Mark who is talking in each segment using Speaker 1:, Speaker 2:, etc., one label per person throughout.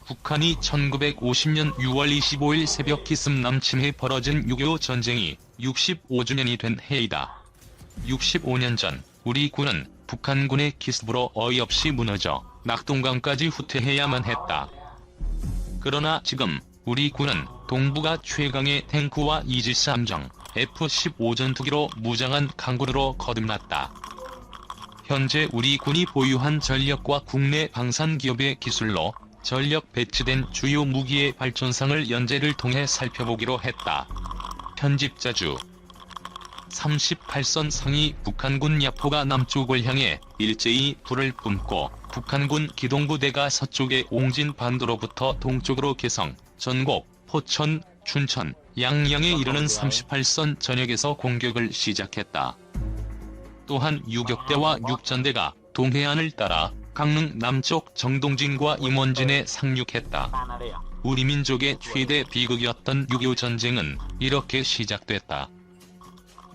Speaker 1: 북한이 1950년 6월 25일 새벽 기습 남침해 벌어진 6.25 전쟁이 65주년이 된 해이다. 65년 전 우리 군은 북한군의 기습으로 어이없이 무너져 낙동강까지 후퇴해야만 했다. 그러나 지금 우리 군은 동북아 최강의 탱크와 이지스 함정, F-15 전투기로 무장한 강군으로 거듭났다. 현재 우리 군이 보유한 전력과 국내 방산기업의 기술로 전력 배치된 주요 무기의 발전상을 연재를 통해 살펴보기로 했다. 편집자주 38선 상이 북한군 야포가 남쪽을 향해 일제히 불을 뿜고 북한군 기동부대가 서쪽의 옹진반도로부터 동쪽으로 개성, 전곡, 포천, 춘천, 양양에 이르는 38선 전역에서 공격을 시작했다. 또한 유격대와 육전대가 동해안을 따라 강릉 남쪽 정동진과 임원진에 상륙했다. 우리 민족의 최대 비극이었던 6.25 전쟁은 이렇게 시작됐다.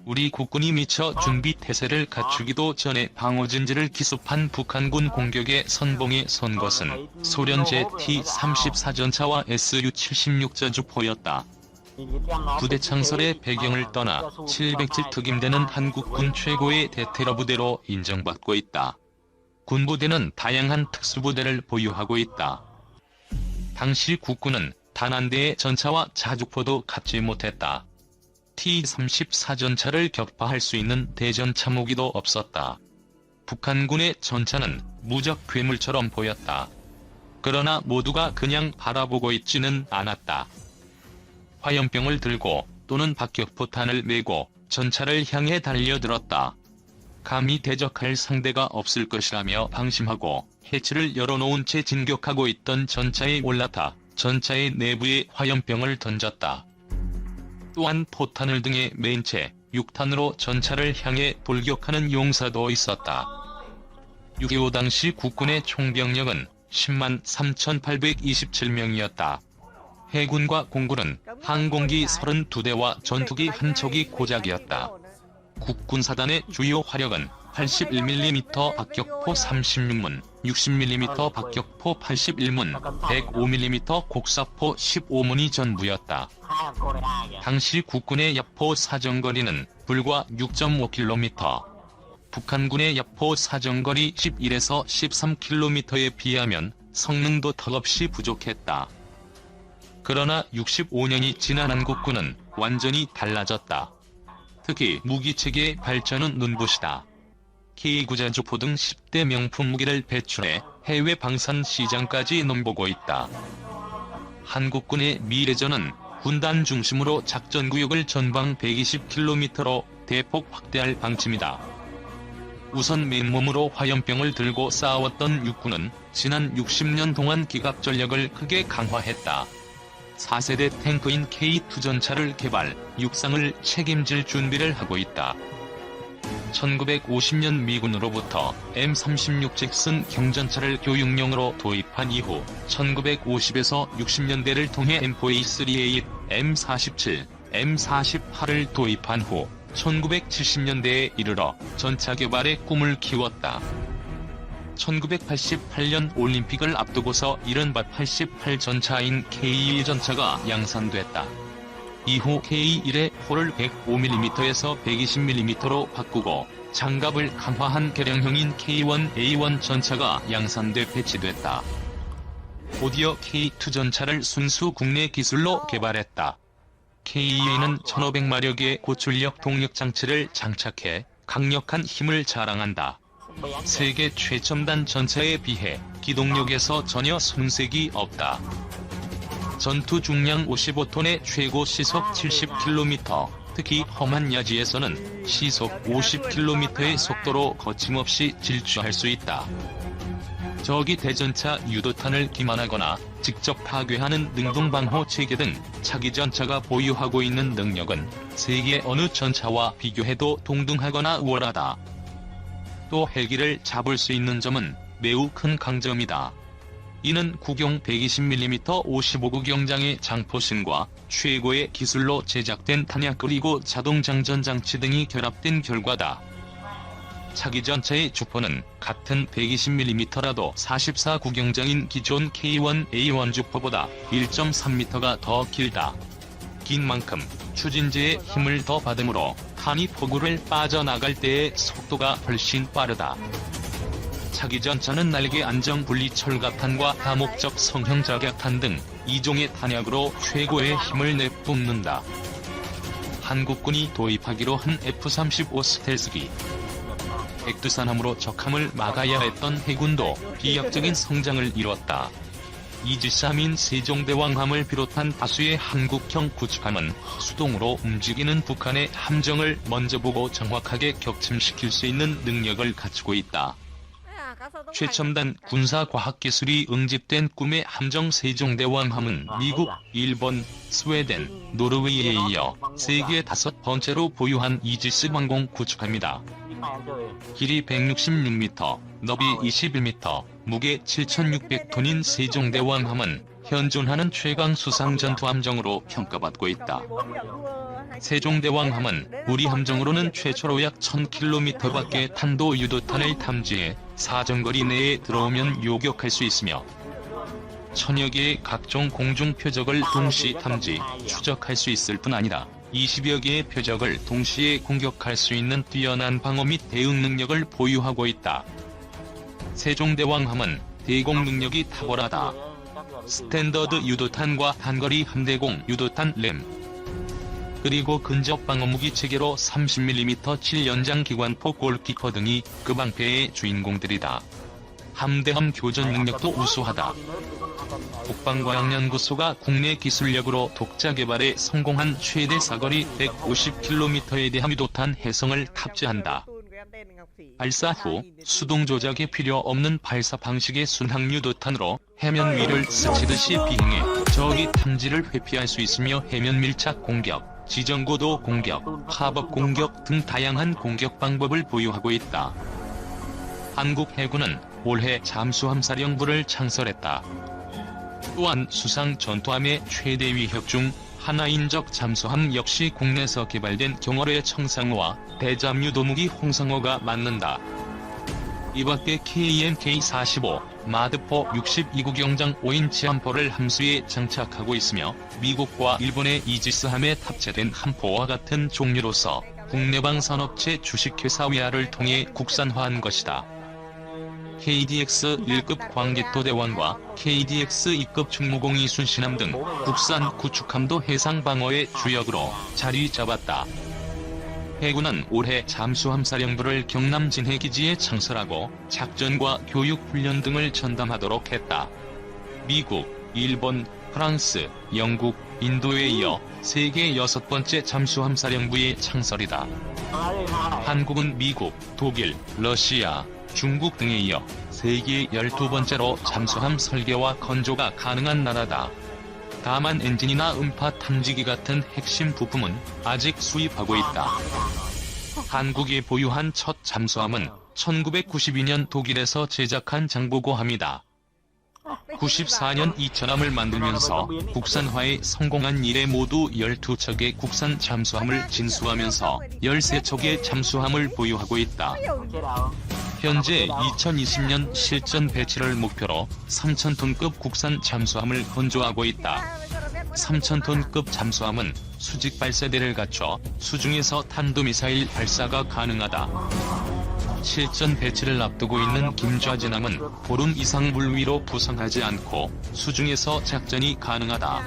Speaker 1: 우리 국군이 미처 준비 태세를 갖추기도 전에 방어진지를 기습한 북한군 공격에 선봉에 선 것은 소련제 T-34 전차와 Su-76 저주포였다. 부대 창설의 배경을 떠나 707 특임대는 한국군 최고의 대테러 부대로 인정받고 있다. 군부대는 다양한 특수부대를 보유하고 있다. 당시 국군은 단 한 대의 전차와 자주포도 갖지 못했다. T-34 전차를 격파할 수 있는 대전차 무기도 없었다. 북한군의 전차는 무적 괴물처럼 보였다. 그러나 모두가 그냥 바라보고 있지는 않았다. 화염병을 들고 또는 박격포탄을 메고 전차를 향해 달려들었다. 감히 대적할 상대가 없을 것이라며 방심하고 해치를 열어놓은 채 진격하고 있던 전차에 올라타 전차의 내부에 화염병을 던졌다. 또한 포탄을 등에 맨 채 6탄으로 전차를 향해 돌격하는 용사도 있었다. 6.25 당시 국군의 총병력은 10만 3,827명이었다. 해군과 공군은 항공기 32대와 전투기 한 척이 고작이었다. 국군사단의 주요 화력은 81mm 박격포 36문, 60mm 박격포 81문, 105mm 곡사포 15문이 전부였다. 당시 국군의 야포 사정거리는 불과 6.5km, 북한군의 야포 사정거리 11에서 13km에 비하면 성능도 턱없이 부족했다. 그러나 65년이 지난 한국군은 완전히 달라졌다. 특히 무기체계의 발전은 눈부시다. K9 자주포 등 10대 명품 무기를 배출해 해외 방산 시장까지 넘보고 있다. 한국군의 미래전은 군단 중심으로 작전구역을 전방 120km로 대폭 확대할 방침이다. 우선 맨몸으로 화염병을 들고 싸웠던 육군은 지난 60년 동안 기갑전력을 크게 강화했다. 4세대 탱크인 K2 전차를 개발, 육상을 책임질 준비를 하고 있다. 1950년 미군으로부터 M36 잭슨 경전차를 교육용으로 도입한 이후 1950에서 60년대를 통해 M4A3A, M47, M48을 도입한 후 1970년대에 이르러 전차 개발의 꿈을 키웠다. 1988년 올림픽을 앞두고서 이른바 88 전차인 K1 전차가 양산됐다. 이후 K1의 포를 105mm에서 120mm로 바꾸고 장갑을 강화한 개량형인 K1A1 전차가 양산돼 배치됐다. 곧이어 K2 전차를 순수 국내 기술로 개발했다. K2A는 1500마력의 고출력 동력 장치를 장착해 강력한 힘을 자랑한다. 세계 최첨단 전차에 비해 기동력에서 전혀 손색이 없다. 전투 중량 55톤의 최고 시속 70km, 특히 험한 야지에서는 시속 50km의 속도로 거침없이 질주할 수 있다. 적이 대전차 유도탄을 기만하거나 직접 파괴하는 능동방호 체계 등 차기 전차가 보유하고 있는 능력은 세계 어느 전차와 비교해도 동등하거나 우월하다. 또 헬기를 잡을 수 있는 점은 매우 큰 강점이다. 이는 구경 120mm 55구 경장의 장포신과 최고의 기술로 제작된 탄약 그리고 자동 장전 장치 등이 결합된 결과다. 차기 전차의 주포는 같은 120mm라도 44 구경장인 기존 K1A1 주포보다 1.3m가 더 길다. 긴 만큼 추진제의 힘을 더 받으므로 탄이 포구를 빠져나갈 때의 속도가 훨씬 빠르다. 차기 전차는 날개 안정 분리 철갑탄과 다목적 성형 저격탄 등 2종의 탄약으로 최고의 힘을 내뿜는다. 한국군이 도입하기로 한 F-35 스텔스기. 백두산함으로 적함을 막아야 했던 해군도 비약적인 성장을 이뤘다. 이지스-함인 세종대왕함을 비롯한 다수의 한국형 구축함은 수동으로 움직이는 북한의 함정을 먼저 보고 정확하게 격침시킬 수 있는 능력을 갖추고 있다. 최첨단 군사과학기술이 응집된 꿈의 함정 세종대왕함은 미국, 일본, 스웨덴, 노르웨이에 이어 세계 5번째로 보유한 이지스 항공 구축함이다. 길이 166m, 너비 21m, 무게 7,600톤인 세종대왕함은 현존하는 최강 수상 전투함정으로 평가받고 있다. 세종대왕함은 우리 함정으로는 최초로 약 1000km밖에 탄도 유도탄을 탐지해 사정거리 내에 들어오면 요격할 수 있으며 1000여 개의 각종 공중 표적을 동시 탐지, 추적할 수 있을 뿐 아니라 20여 개의 표적을 동시에 공격할 수 있는 뛰어난 방어 및 대응 능력을 보유하고 있다. 세종대왕함은 대공 능력이 탁월하다. 스탠더드 유도탄과 단거리 함대공 유도탄 램, 그리고 근접 방어무기 체계로 30mm 7연장 기관포 골키퍼 등이 그 방패의 주인공들이다. 함대함 교전 능력도 우수하다. 국방과학연구소가 국내 기술력으로 독자 개발에 성공한 최대 사거리 150km의 대함유도탄 해성을 탑재한다. 발사 후 수동 조작이 필요 없는 발사 방식의 순항유도탄으로 해면 위를 스치듯이 비행해 적의 탐지를 회피할 수 있으며 해면 밀착 공격, 지정고도 공격, 하법 공격 등 다양한 공격 방법을 보유하고 있다. 한국 해군은 올해 잠수함 사령부를 창설했다. 또한 수상 전투함의 최대 위협 중 하나인 적 잠수함 역시 국내에서 개발된 경월의 청상호와 대잠유도무기 홍상호가 맞는다. 이밖에 KMK-45, 마드포 62구경장 5인치 함포를 함수에 장착하고 있으며 미국과 일본의 이지스함에 탑재된 함포와 같은 종류로서 국내방 산업체 주식회사 위아를 통해 국산화한 것이다. KDX 1급 광개토대왕과 KDX 2급 충무공이 순신함 등 국산 구축함도 해상 방어의 주역으로 자리 잡았다. 해군은 올해 잠수함 사령부를 경남 진해기지에 창설하고 작전과 교육 훈련 등을 전담하도록 했다. 미국, 일본, 프랑스, 영국, 인도에 이어 세계 6번째 잠수함 사령부의 창설이다. 한국은 미국, 독일, 러시아, 중국 등에 이어 세계 12번째로 잠수함 설계와 건조가 가능한 나라다. 다만 엔진이나 음파 탐지기 같은 핵심 부품은 아직 수입하고 있다. 한국이 보유한 첫 잠수함은 1992년 독일에서 제작한 장보고함이다. 94년 이천함을 만들면서 국산화에 성공한 이래 모두 12척의 국산 잠수함을 진수하면서 13척의 잠수함을 보유하고 있다. 현재 2020년 실전 배치를 목표로 3,000톤급 국산 잠수함을 건조하고 있다. 3,000톤급 잠수함은 수직 발사대를 갖춰 수중에서 탄도미사일 발사가 가능하다. 실전 배치를 앞두고 있는 김좌진함은 보름 이상 물 위로 부상하지 않고 수중에서 작전이 가능하다.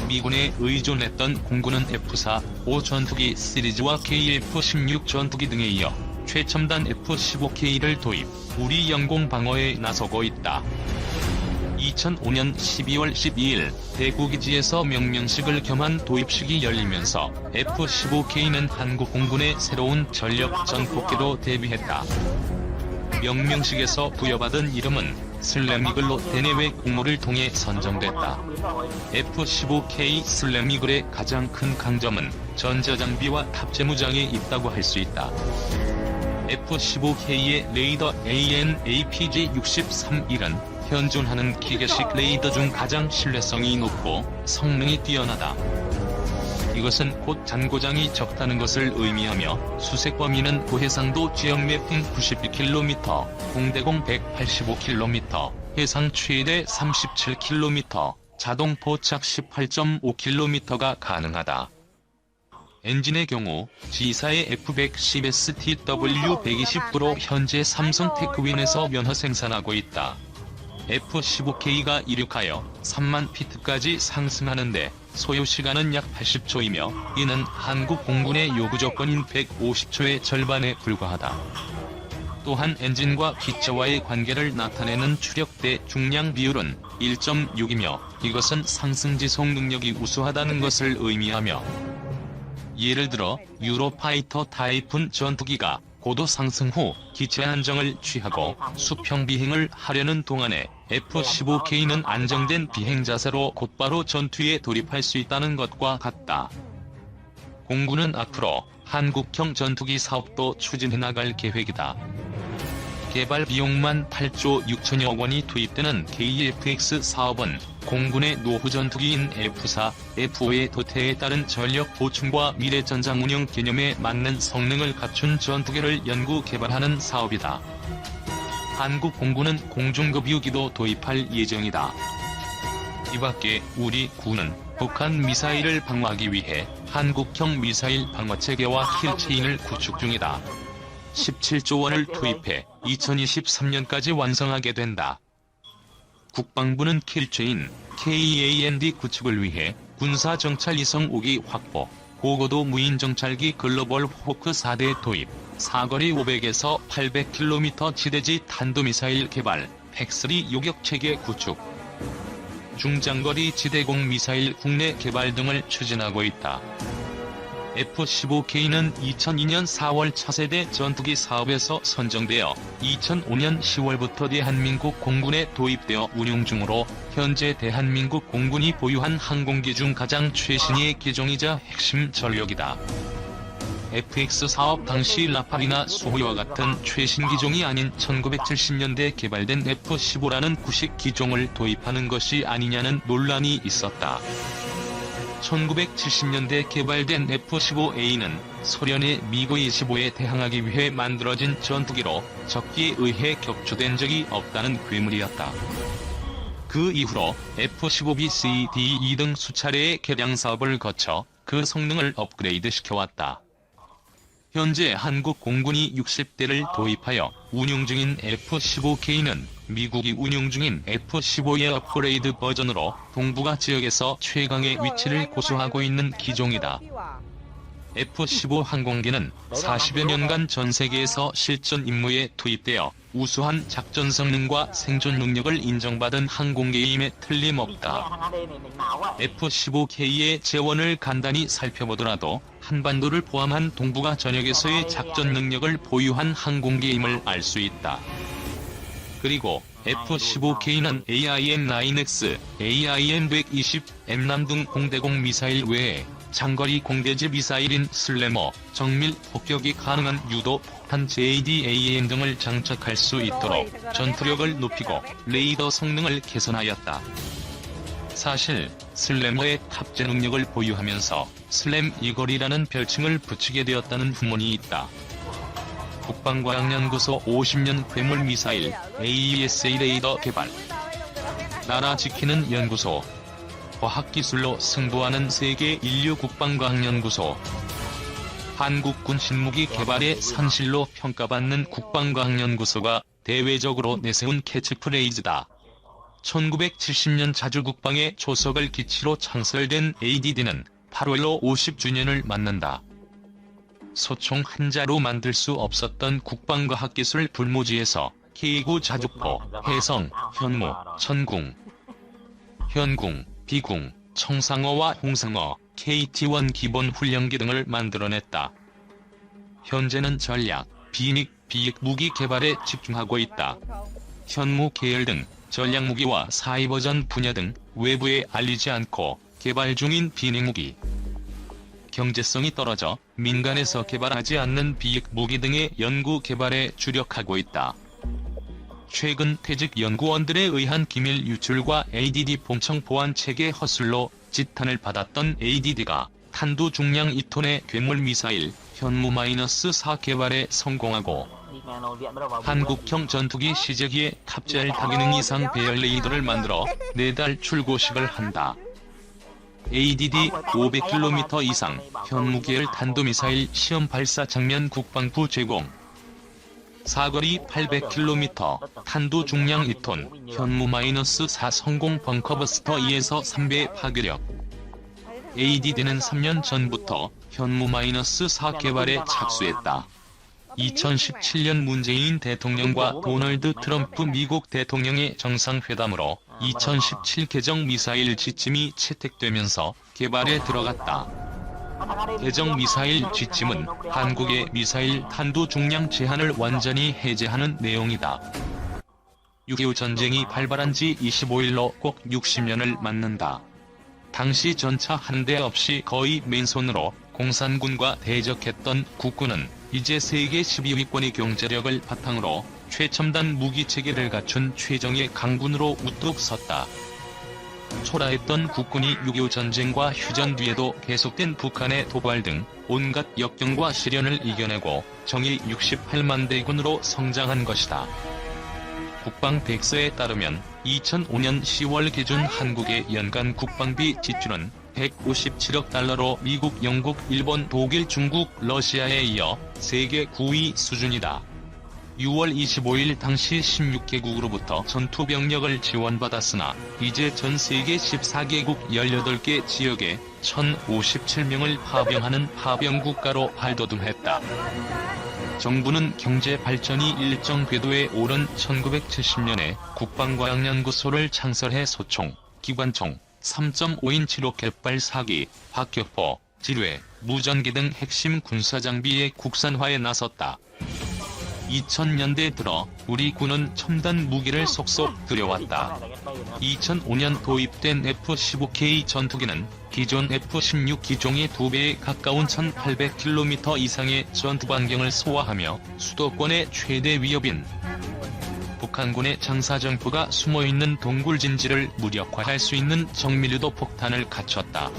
Speaker 1: 미군에 의존했던 공군은 F-4, 5 전투기 시리즈와 KF-16 전투기 등에 이어 최첨단 F-15K를 도입, 우리 영공 방어에 나서고 있다. 2005년 12월 12일 대구기지에서 명명식을 겸한 도입식이 열리면서 F-15K는 한국 공군의 새로운 전력 전폭기로 데뷔했다. 명명식에서 부여받은 이름은 슬램이글로 대내외 공모를 통해 선정됐다. F-15K 슬램이글의 가장 큰 강점은 전자장비와 탑재무장에 있다고 할 수 있다. F-15K의 레이더 AN/APG-63-1은 현존하는 기계식 레이더 중 가장 신뢰성이 높고 성능이 뛰어나다. 이것은 곧 잔고장이 적다는 것을 의미하며 수색 범위는 고해상도 지역 매핑 92km, 공대공 185km, 해상 최대 37km, 자동 포착 18.5km가 가능하다. 엔진의 경우 G사의 F110STW120Pro 현재 삼성 테크윈에서 면허 생산하고 있다. F15K가 이륙하여 3만 피트까지 상승하는데 소요시간은 약 80초이며 이는 한국 공군의 요구 조건인 150초의 절반에 불과하다. 또한 엔진과 기체와의 관계를 나타내는 추력대 중량 비율은 1.6이며 이것은 상승지속 능력이 우수하다는 것을 의미하며 예를 들어 유로파이터 타이푼 전투기가 고도 상승 후 기체 안정을 취하고 수평 비행을 하려는 동안에 F-15K는 안정된 비행 자세로 곧바로 전투에 돌입할 수 있다는 것과 같다. 공군은 앞으로 한국형 전투기 사업도 추진해 나갈 계획이다. 개발 비용만 8조 6천여 원이 투입되는 KF-X 사업은 공군의 노후 전투기인 F-4, F-5의 도태에 따른 전력 보충과 미래 전장 운영 개념에 맞는 성능을 갖춘 전투기를 연구 개발하는 사업이다. 한국 공군은 공중급유기도 도입할 예정이다. 이밖에 우리 군은 북한 미사일을 방어하기 위해 한국형 미사일 방어체계와 킬체인을 구축 중이다. 17조 원을 투입해 2023년까지 완성하게 된다. 국방부는 킬체인 KAND 구축을 위해 군사정찰 위성 5기 확보, 고고도 무인정찰기 글로벌 호크 4대 도입, 사거리 500에서 800km 지대지 탄도미사일 개발, 팩3 요격체계 구축, 중장거리 지대공 미사일 국내 개발 등을 추진하고 있다. F-15K는 2002년 4월 차세대 전투기 사업에서 선정되어 2005년 10월부터 대한민국 공군에 도입되어 운용 중으로 현재 대한민국 공군이 보유한 항공기 중 가장 최신의 기종이자 핵심 전력이다. FX 사업 당시 라팔이나 수호와 같은 최신 기종이 아닌 1970년대 개발된 F-15라는 구식 기종을 도입하는 것이 아니냐는 논란이 있었다. 1970년대 개발된 F-15A는 소련의 미그-25에 대항하기 위해 만들어진 전투기로 적기에 의해 격추된 적이 없다는 괴물이었다. 그 이후로 F-15B, C, D, 등 수차례의 개량 사업을 거쳐 그 성능을 업그레이드 시켜왔다. 현재 한국 공군이 60대를 도입하여 운용 중인 F-15K는 미국이 운용 중인 F-15의 업그레이드 버전으로 동북아 지역에서 최강의 위치를 고수하고 있는 기종이다. F-15 항공기는 40여 년간 전 세계에서 실전 임무에 투입되어 우수한 작전 성능과 생존 능력을 인정받은 항공기임에 틀림없다. F-15K의 재원을 간단히 살펴보더라도 한반도를 포함한 동북아 전역에서의 작전 능력을 보유한 항공기임을 알 수 있다. 그리고 F-15K는 AIM-9X, AIM-120, M남 등 공대공 미사일 외에 장거리 공대지 미사일인 슬래머, 정밀 폭격이 가능한 유도 폭탄 JDAM 등을 장착할 수 있도록 전투력을 높이고 레이더 성능을 개선하였다. 사실 슬래머의 탑재 능력을 보유하면서 슬램 이걸이라는 별칭을 붙이게 되었다는 후문이 있다. 국방과학연구소 50년 괴물 미사일 AESA 레이더 개발, 나라 지키는 연구소, 과학기술로 승부하는 세계 인류 국방과학연구소, 한국군 신무기 개발의 산실로 평가받는 국방과학연구소가 대외적으로 내세운 캐치프레이즈다. 1970년 자주국방의 조석을 기치로 창설된 ADD는 8월로 50주년을 맞는다. 소총 한자로 만들 수 없었던 국방과학기술 불모지에서 K9 자주포, 해성, 현무, 천궁, 현궁, 비궁, 청상어와 홍상어, KT-1 기본 훈련기 등을 만들어냈다. 현재는 전략, 비익 무기 개발에 집중하고 있다. 현무 계열 등 전략 무기와 사이버전 분야 등 외부에 알리지 않고 개발 중인 비익 무기, 경제성이 떨어져 민간에서 개발하지 않는 비익 무기 등의 연구 개발에 주력하고 있다. 최근 퇴직 연구원들에 의한 기밀 유출과 ADD 봉청 보안 체계 허술로 지탄을 받았던 ADD가 탄두 중량 2톤의 괴물 미사일 현무-4 개발에 성공하고 한국형 전투기 시제기에 탑재할 다기능 이상 배열 레이더를 만들어 4달 출고식을 한다. ADD 500km 이상 현무계열 탄도미사일 시험 발사 장면 국방부 제공. 사거리 800km 탄두 중량 2톤 현무-4 성공 벙커버스터 2에서 3배 파괴력. ADD는 3년 전부터 현무-4 개발에 착수했다. 2017년 문재인 대통령과 도널드 트럼프 미국 대통령의 정상회담으로 2017 개정 미사일 지침이 채택되면서 개발에 들어갔다. 개정 미사일 지침은 한국의 미사일 탄두 중량 제한을 완전히 해제하는 내용이다. 6.25 전쟁이 발발한 지 25일로 꼭 60년을 맞는다. 당시 전차 한 대 없이 거의 맨손으로 공산군과 대적했던 국군은 이제 세계 12위권의 경제력을 바탕으로 최첨단 무기체계를 갖춘 최정예 강군으로 우뚝 섰다. 초라했던 국군이 6.25 전쟁과 휴전 뒤에도 계속된 북한의 도발 등 온갖 역경과 시련을 이겨내고 정예 68만 대군으로 성장한 것이다. 국방백서에 따르면 2005년 10월 기준 한국의 연간 국방비 지출은 157억 달러로 미국, 영국, 일본, 독일, 중국, 러시아에 이어 세계 9위 수준이다. 6월 25일 당시 16개국으로부터 전투병력을 지원받았으나 이제 전 세계 14개국 18개 지역에 1057명을 파병하는 파병국가로 발돋움했다. 정부는 경제 발전이 일정 궤도에 오른 1970년에 국방과학연구소를 창설해 소총, 기관총, 3.5인치 로켓 발사기, 박격포, 지뢰, 무전기 등 핵심 군사장비의 국산화에 나섰다. 2000년대 들어 우리 군은 첨단 무기를 속속 들여왔다. 2005년 도입된 F-15K 전투기는 기존 F-16 기종의 2배에 가까운 1800km 이상의 전투 반경을 소화하며 수도권의 최대 위협인 북한군의 장사정포가 숨어있는 동굴진지를 무력화할 수 있는 정밀유도 폭탄을 갖췄다.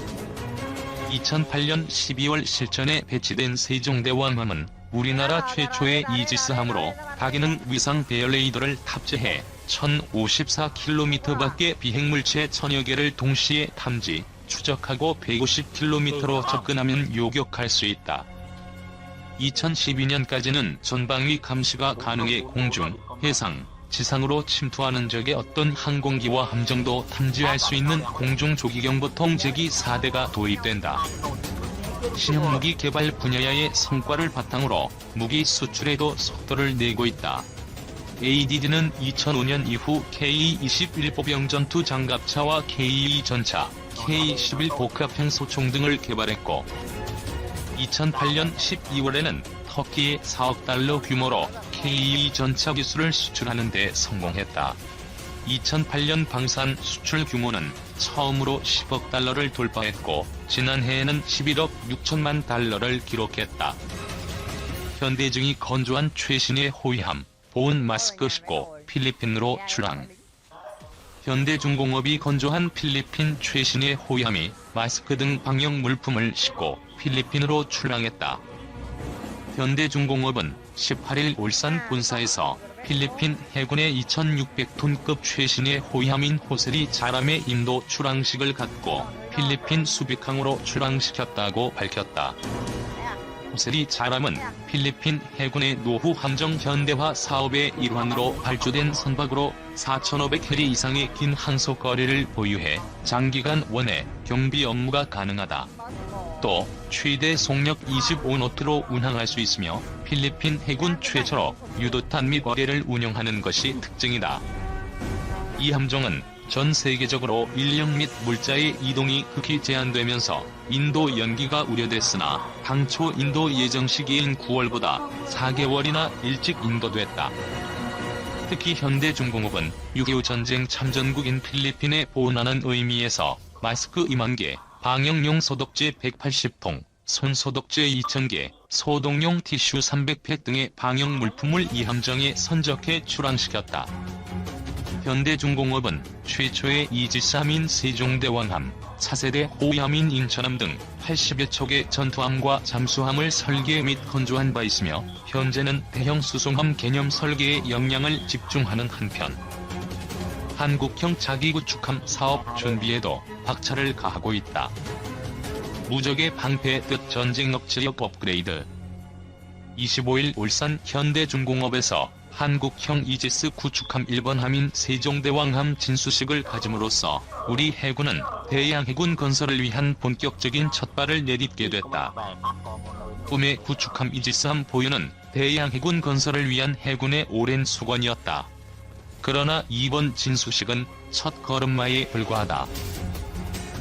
Speaker 1: 2008년 12월 실전에 배치된 세종대왕함은 우리나라 최초의 이지스함으로 다기능 위상 배열 레이더를 탑재해 1054km 밖의 비행물체 천여 개를 동시에 탐지, 추적하고 150km로 접근하면 요격할 수 있다. 2012년까지는 전방위 감시가 가능해 공중, 해상, 지상으로 침투하는 적의 어떤 항공기와 함정도 탐지할 수 있는 공중조기경보통 제기 4대가 도입된다. 신형무기 개발 분야의 성과를 바탕으로 무기 수출에도 속도를 내고 있다. ADD는 2005년 이후 K-21 보병전투 장갑차와 K-2 전차, K-11 복합형 소총 등을 개발했고 2008년 12월에는 터키에 4억 달러 규모로 K-2 전차 기술을 수출하는 데 성공했다. 2008년 방산 수출 규모는 처음으로 10억 달러를 돌파했고 지난해에는 11억 6천만 달러를 기록했다. 현대중이 건조한 최신의 호위함, 보온 마스크 싣고 필리핀으로 출항. 현대중공업이 건조한 필리핀 최신의 호위함이 마스크 등 방역 물품을 싣고 필리핀으로 출항했다. 현대중공업은 18일 울산 본사에서 필리핀 해군의 2600톤급 최신의 호위함인 호세리 자람의 인도 출항식을 갖고 필리핀 수비항으로 출항시켰다고 밝혔다. 호세리 자람은 필리핀 해군의 노후 함정 현대화 사업의 일환으로 발주된 선박으로 4500해리 이상의 긴 항속 거리를 보유해 장기간 원해 경비 업무가 가능하다. 또 최대 속력 25노트로 운항할 수 있으며 필리핀 해군 최초로 유도탄 및 어뢰를 운용하는 것이 특징이다. 이 함정은 전 세계적으로 인력 및 물자의 이동이 극히 제한되면서 인도 연기가 우려됐으나 당초 인도 예정 시기인 9월보다 4개월이나 일찍 인도됐다. 특히 현대중공업은 6.25 전쟁 참전국인 필리핀에 보온하는 의미에서 마스크 2만 개, 방역용 소독제 180통, 손소독제 2,000개, 소독용 티슈 300팩 등의 방역 물품을 이 함정에 선적해 출항시켰다. 현대중공업은 최초의 이지스함인 세종대왕함, 차세대 호위함인 인천함 등 81척의 전투함과 잠수함을 설계 및 건조한 바 있으며 현재는 대형 수송함 개념 설계에 역량을 집중하는 한편 한국형 자기구축함 사업 준비에도 박차를 가하고 있다. 무적의 방패 뜻 전쟁 억지력 업그레이드. 25일 울산 현대중공업에서 한국형 이지스 구축함 1번 함인 세종대왕함 진수식을 가짐으로써 우리 해군은 대양해군 건설을 위한 본격적인 첫발을 내딛게 됐다. 꿈의 구축함 이지스함 보유는 대양해군 건설을 위한 해군의 오랜 수건이었다. 그러나 이번 진수식은 첫 걸음마에 불과하다.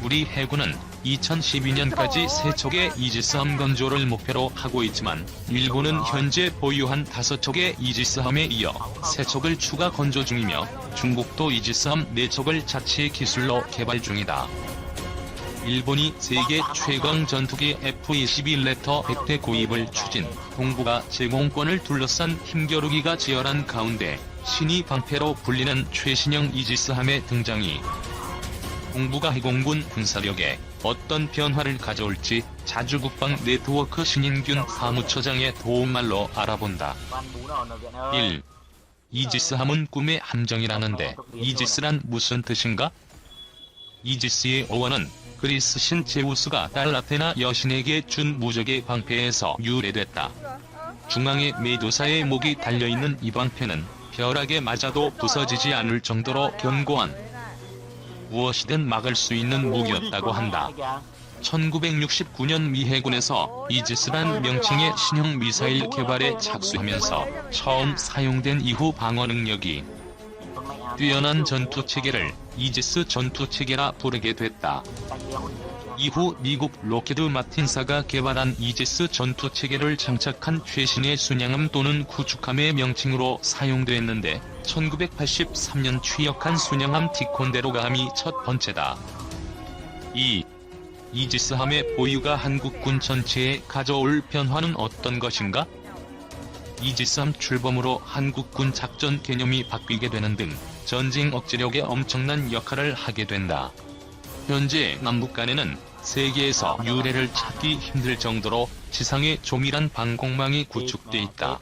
Speaker 1: 우리 해군은 2012년까지 3척의 이지스함 건조를 목표로 하고 있지만 일본은 현재 보유한 5척의 이지스함에 이어 3척을 추가 건조 중이며 중국도 이지스함 4척을 자체 기술로 개발 중이다. 일본이 세계 최강 전투기 F-22 레터 100대 구입을 추진, 동북아 제공권을 둘러싼 힘겨루기가 지열한 가운데 신이 방패로 불리는 최신형 이지스함의 등장이 동북아 해공군 군사력에 어떤 변화를 가져올지 자주국방 네트워크 신인균 사무처장의 도움말로 알아본다. 1. 이지스함은 꿈의 함정이라는데 이지스란 무슨 뜻인가? 이지스의 어원은 그리스 신 제우스가 딸 아테나 여신에게 준 무적의 방패에서 유래됐다. 중앙에 메두사의 목이 달려있는 이 방패는 벼락에 맞아도 부서지지 않을 정도로 견고한 무엇이든 막을 수 있는 무기였다고 한다. 1969년 미 해군에서 이지스란 명칭의 신형 미사일 개발에 착수하면서 처음 사용된 이후 방어 능력이 뛰어난 전투체계를 이지스 전투체계라 부르게 됐다. 이후 미국 로키드 마틴사가 개발한 이지스 전투체계를 장착한 최신의 순양함 또는 구축함의 명칭으로 사용됐는데 1983년 취역한 순양함 티콘데로가함이 첫 번째다. 2. 이지스함의 보유가 한국군 전체에 가져올 변화는 어떤 것인가? 이지스함 출범으로 한국군 작전 개념이 바뀌게 되는 등 전쟁 억제력에 엄청난 역할을 하게 된다. 현재 남북 간에는 세계에서 유례를 찾기 힘들 정도로 지상에 조밀한 방공망이 구축돼 있다.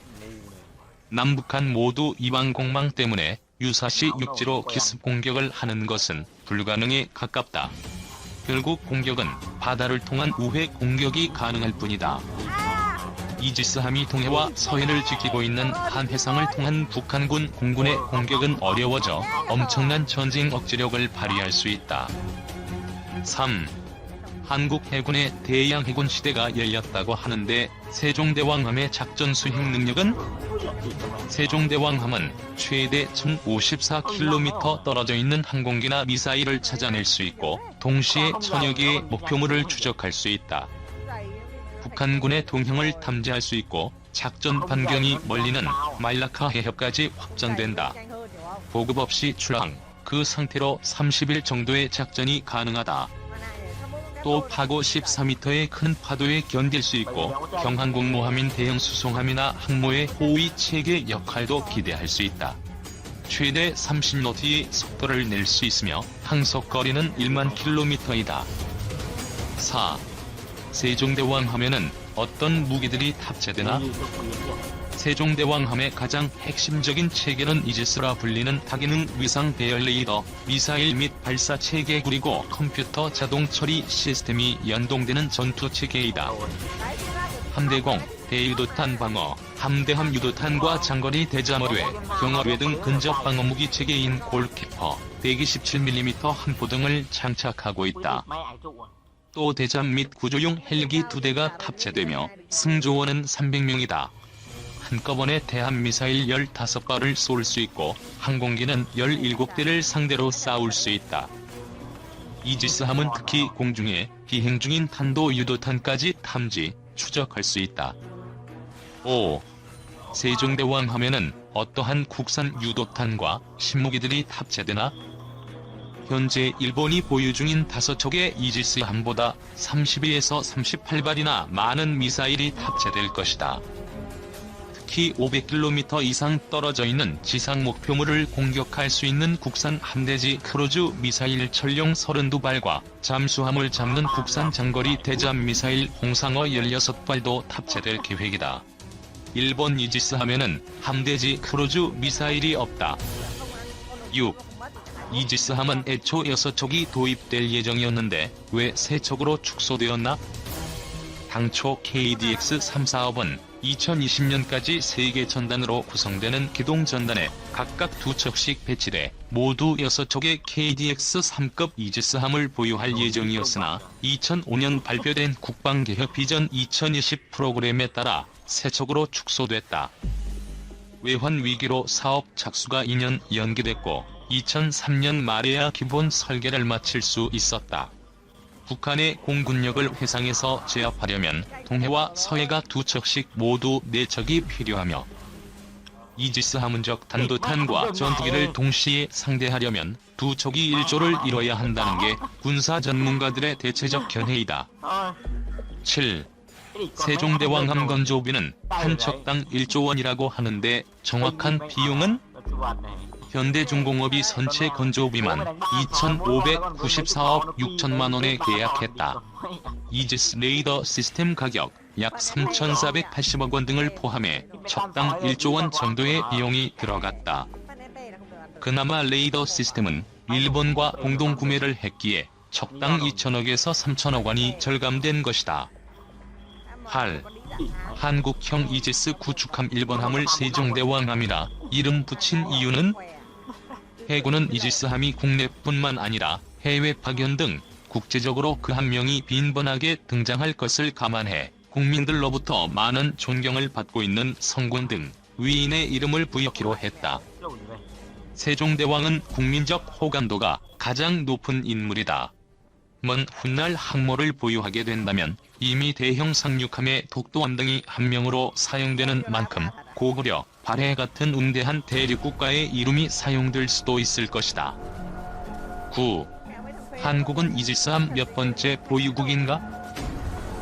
Speaker 1: 남북한 모두 이 방공망 때문에 유사시 육지로 기습 공격을 하는 것은 불가능에 가깝다. 결국 공격은 바다를 통한 우회 공격이 가능할 뿐이다. 이지스함이 동해와 서해를 지키고 있는 한 해상을 통한 북한군 공군의 공격은 어려워져 엄청난 전쟁 억제력을 발휘할 수 있다. 3. 한국 해군의 대양해군 시대가 열렸다고 하는데 세종대왕함의 작전 수행 능력은? 세종대왕함은 최대 1054km 떨어져 있는 항공기나 미사일을 찾아낼 수 있고 동시에 천여 개의 목표물을 추적할 수 있다. 북한군의 동향을 탐지할 수 있고 작전 반경이 멀리는 말라카 해협까지 확장된다. 보급 없이 출항, 그 상태로 30일 정도의 작전이 가능하다. 또 파고 14m의 큰 파도에 견딜 수 있고 경항공모함인 대형 수송함이나 항모의 호위 체계 역할도 기대할 수 있다. 최대 30노트의 속도를 낼 수 있으며 항속거리는 1만 km이다. 4. 세종대왕함에는 어떤 무기들이 탑재되나? 세종대왕함의 가장 핵심적인 체계는 이지스라 불리는 다기능 위상 배열 레이더, 미사일 및 발사 체계 그리고 컴퓨터 자동 처리 시스템이 연동되는 전투 체계이다. 함대공, 대유도탄 방어, 함대함 유도탄과 장거리 대잠어뢰, 경어뢰 등 근접 방어 무기 체계인 골키퍼, 127mm 함포 등을 장착하고 있다. 또 대잠 및 구조용 헬기 2대가 탑재되며 승조원은 300명이다. 한꺼번에 대함미사일 15발을 쏠 수 있고 항공기는 17대를 상대로 싸울 수 있다. 이지스함은 특히 공중에 비행 중인 탄도 유도탄까지 탐지, 추적할 수 있다. 5. 세종대왕 하면은 어떠한 국산 유도탄과 신무기들이 탑재되나? 현재 일본이 보유 중인 5척의 이지스함보다 32에서 38발이나 많은 미사일이 탑재될 것이다. 정확히 500km 이상 떨어져 있는 지상 목표물을 공격할 수 있는 국산 함대지 크루즈 미사일 전령 32발과 잠수함을 잡는 국산 장거리 대잠 미사일 홍상어 16발도 탑재될 계획이다. 일본 이지스 하면은 함대지 크루즈 미사일이 없다. 6. 이지스함은 애초 6척이 도입될 예정이었는데 왜 3척으로 축소되었나? 당초 KDX-3 사업은 2020년까지 3개 전단으로 구성되는 기동 전단에 각각 2척씩 배치돼 모두 6척의 KDX-3급 이지스함을 보유할 예정이었으나 2005년 발표된 국방개혁 비전 2020 프로그램에 따라 3척으로 축소됐다. 외환 위기로 사업 착수가 2년 연기됐고 2003년 말에야 기본 설계를 마칠 수 있었다. 북한의 공군력을 해상에서 제압하려면 동해와 서해가 2척씩 모두 4척이 필요하며 이지스 함은적 단도탄과 전투기를 동시에 상대하려면 2척이 1조를 이뤄야 한다는 게 군사 전문가들의 대체적 견해이다. 7. 세종대왕함 건조비는 한 척당 1조 원이라고 하는데 정확한 비용은? 현대중공업이 선체 건조비만 2,594억 6천만 원에 계약했다. 이지스 레이더 시스템 가격 약 3,480억 원 등을 포함해 척당 1조 원 정도의 비용이 들어갔다. 그나마 레이더 시스템은 일본과 공동 구매를 했기에 척당 2천억에서 3천억 원이 절감된 것이다. 8. 한국형 이지스 구축함 일본함을 세종대왕함이라 이름 붙인 이유는? 해군은 이지스함이 국내뿐만 아니라 해외 파견 등 국제적으로 그 한 명이 빈번하게 등장할 것을 감안해 국민들로부터 많은 존경을 받고 있는 성군 등 위인의 이름을 부여키로 했다. 세종대왕은 국민적 호감도가 가장 높은 인물이다. 먼 훗날 항모를 보유하게 된다면 이미 대형 상륙함의 독도원 등이 한 명으로 사용되는 만큼 고구려, 발해 같은 운대한 대륙국가의 이름이 사용될 수도 있을 것이다. 9. 한국은 이지스함 몇 번째 보유국인가?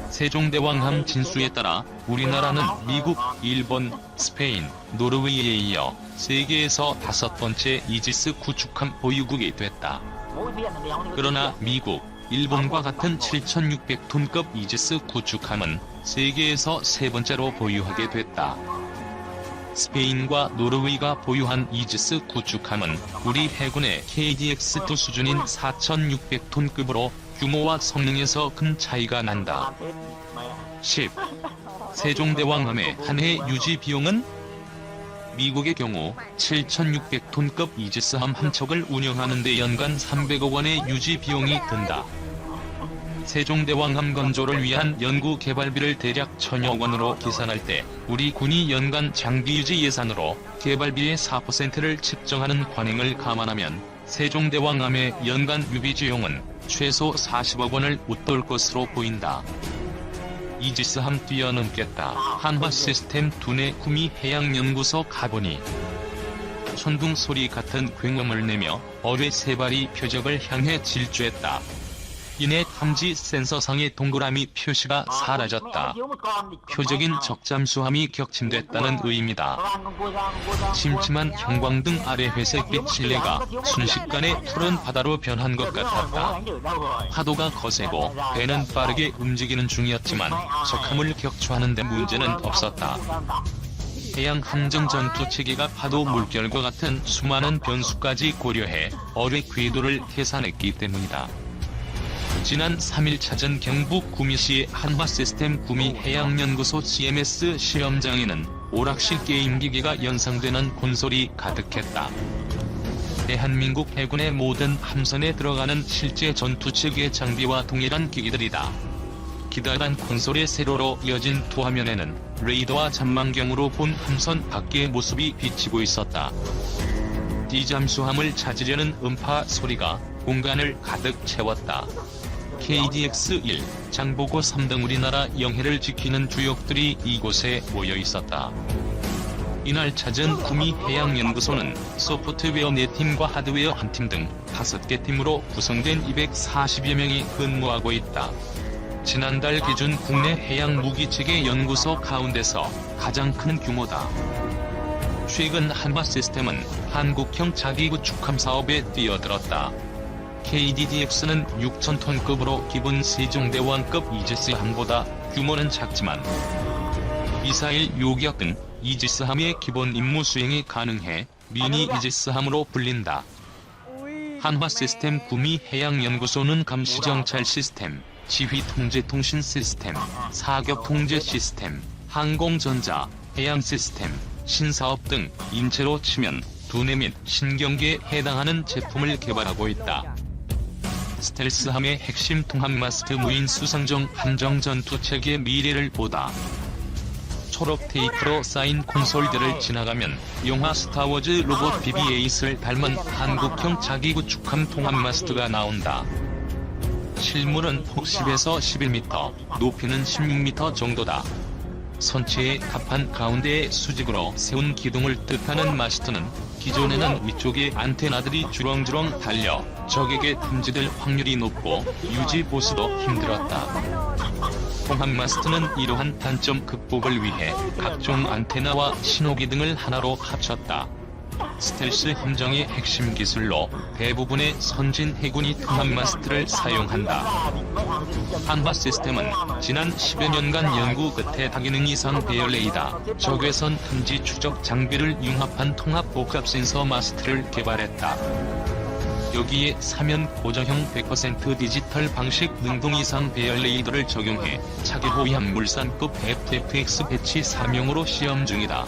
Speaker 1: 세종대왕함 진수에 따라 우리나라는 미국, 일본, 스페인, 노르웨이에 이어 세계에서 5번째 이지스 구축함 보유국이 됐다. 그러나 미국, 일본과 같은 7,600톤급 이지스 구축함은 세계에서 3번째로 보유하게 됐다. 스페인과 노르웨이가 보유한 이지스 구축함은 우리 해군의 KDX-2 수준인 4,600톤급으로 규모와 성능에서 큰 차이가 난다. 10. 세종대왕함의 한 해 유지 비용은? 미국의 경우 7,600톤급 이지스함 한 척을 운영하는 데 연간 300억 원의 유지 비용이 든다. 세종대왕함 건조를 위한 연구 개발비를 대략 1,000억 원으로 계산할 때 우리 군이 연간 장비 유지 예산으로 개발비의 4%를 측정하는 관행을 감안하면 세종대왕함의 연간 유비 비용은 최소 40억 원을 웃돌 것으로 보인다. 이지스함 뛰어넘겠다. 한화 시스템 두뇌 구미 해양연구소 가보니 천둥 소리 같은 굉음을 내며 어뢰 3발이 표적을 향해 질주했다. 이내 탐지 센서상의 동그라미 표시가 사라졌다. 표적인 적잠수함이 격침됐다는 의미다. 침침한 형광등 아래 회색빛 실내가 순식간에 푸른 바다로 변한 것 같았다. 파도가 거세고 배는 빠르게 움직이는 중이었지만 적함을 격추하는 데 문제는 없었다. 해양 함정 전투 체계가 파도 물결과 같은 수많은 변수까지 고려해 어뢰 궤도를 계산했기 때문이다. 지난 3일 찾은 경북 구미시의 한화 시스템 구미 해양연구소 CMS 시험장에는 오락실 게임기기가 연상되는 콘솔이 가득했다. 대한민국 해군의 모든 함선에 들어가는 실제 전투체계 장비와 동일한 기기들이다. 기다란 콘솔의 세로로 이어진 두 화면에는 레이더와 전망경으로 본 함선 밖의 모습이 비치고 있었다. 디잠수함을 찾으려는 음파 소리가 공간을 가득 채웠다. KDX-1, 장보고 3등 우리나라 영해를 지키는 주역들이 이곳에 모여 있었다. 이날 찾은 구미 해양연구소는 소프트웨어 4팀과 하드웨어 1팀 등 5개 팀으로 구성된 240여 명이 근무하고 있다. 지난달 기준 국내 해양 무기체계 연구소 가운데서 가장 큰 규모다. 최근 한화 시스템은 한국형 자기 구축함 사업에 뛰어들었다. KDDX는 6,000톤급으로 기본 세종대왕급 이지스함보다 규모는 작지만 미사일 요격 등 이지스함의 기본 임무 수행이 가능해 미니 이지스함으로 불린다. 한화 시스템 구미 해양연구소는 감시 정찰 시스템, 지휘 통제 통신 시스템, 사격 통제 시스템, 항공전자, 해양 시스템, 신사업 등 인체로 치면 두뇌 및 신경계에 해당하는 제품을 개발하고 있다. 스텔스함의 핵심 통합 마스트 무인 수상정 함정 전투체계의 미래를 보다. 초록 테이프로 쌓인 콘솔들을 지나가면 영화 스타워즈 로봇 BB-8을 닮은 한국형 자기 구축함 통합 마스트가 나온다. 실물은 폭 10에서 11m, 높이는 16m 정도다. 선체의 갑판 가운데에 수직으로 세운 기둥을 뜻하는 마스트는 기존에는 위쪽에 안테나들이 주렁주렁 달려 적에게 탐지될 확률이 높고 유지 보수도 힘들었다. 통합 마스트는 이러한 단점 극복을 위해 각종 안테나와 신호기 등을 하나로 합쳤다. 스텔스 함정의 핵심 기술로 대부분의 선진 해군이 통합 마스트를 사용한다. 한화 시스템은 지난 10여 년간 연구 끝에 다기능 이상 배열 레이더, 적외선 탐지 추적 장비를 융합한 통합 복합 센서 마스트를 개발했다. 여기에 사면 고정형 100% 디지털 방식 능동 이상 배열 레이더를 적용해 차기 호위함 물산급 FFX 배치 3형으로 시험 중이다.